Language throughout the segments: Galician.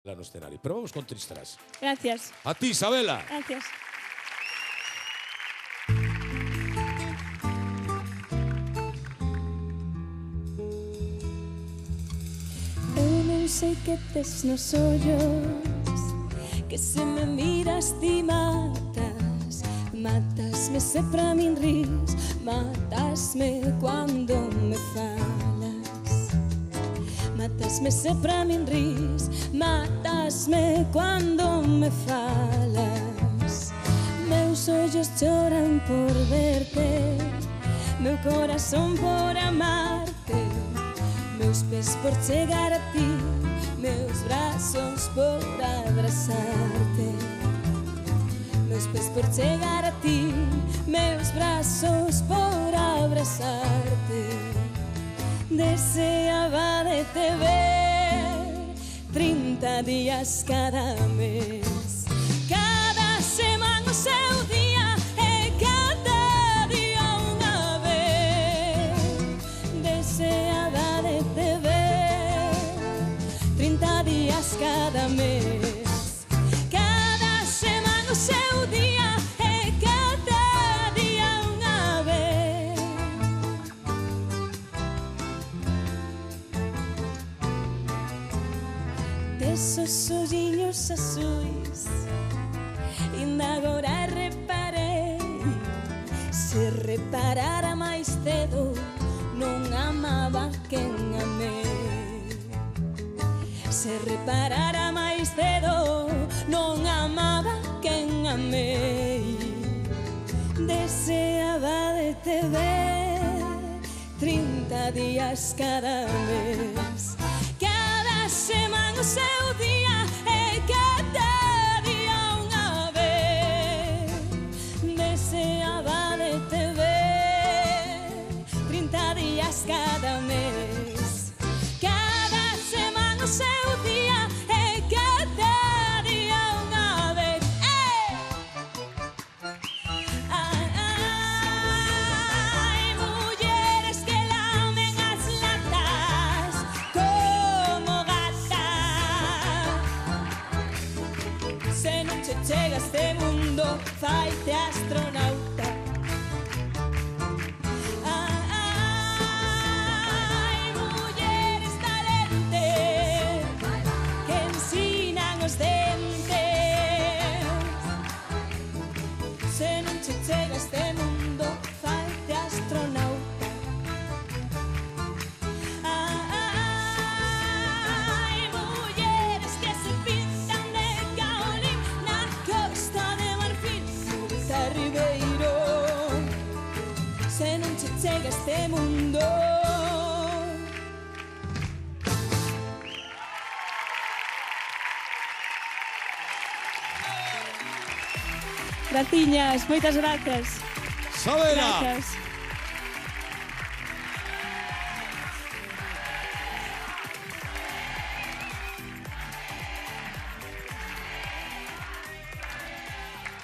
no escenario. Pero vamos con Tristras. Gracias. A ti, Isabela. Gracias. Eu non sei que tes nos ollos, que se me miras ti matas. Matasme se pra min ris, matasme cuando me falas. Matasme se pra min ris, matasme cuando me falas. Meus ollos choran por verte, meu corazón por amarte, meus pés por chegar a ti, meus brazos por abrazarte. Meus pés por chegar a ti, meus brazos por abrazarte. Deseaba de te ver 30 días cada mes, cada semana o seu día e cada día unha vez. Deseaba de te ver 30 días cada mes, cada semana o seu día e cada día unha vez. Desos olliños azuis, inda agora reparei. Se reparara máis cedo, non amaba quen amei. Se reparara máis cedo, non amaba quen amei. Deseaba de te ver 30 días cada mes, cada semana o seu día e cada día unha vez. Deseaba de te ver 30 días cada mes, cada semana o seu día e cada día unha vez. Ai, mulleres que lamen as latas como gatas. Se non che chega este mundo, faite astronauta. Ai, mulleres valentes que ensinan os dentes. Se non che chega este mundo, faite astronauta. Ai, mulleres que se pintan de caolín na Costa de Marfil, Murta Ribeiro. Se non che chega este mundo. Graciñas, moitas gracias. Isabela. Gracias.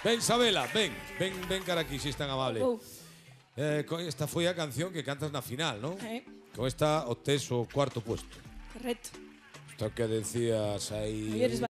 Ven, Isabela, ven cara aquí, si es tan amable. Esta foi a canción que cantas na final, ¿no? Con esta obtés o cuarto puesto. Correcto. Esto que decías aí... Mulleres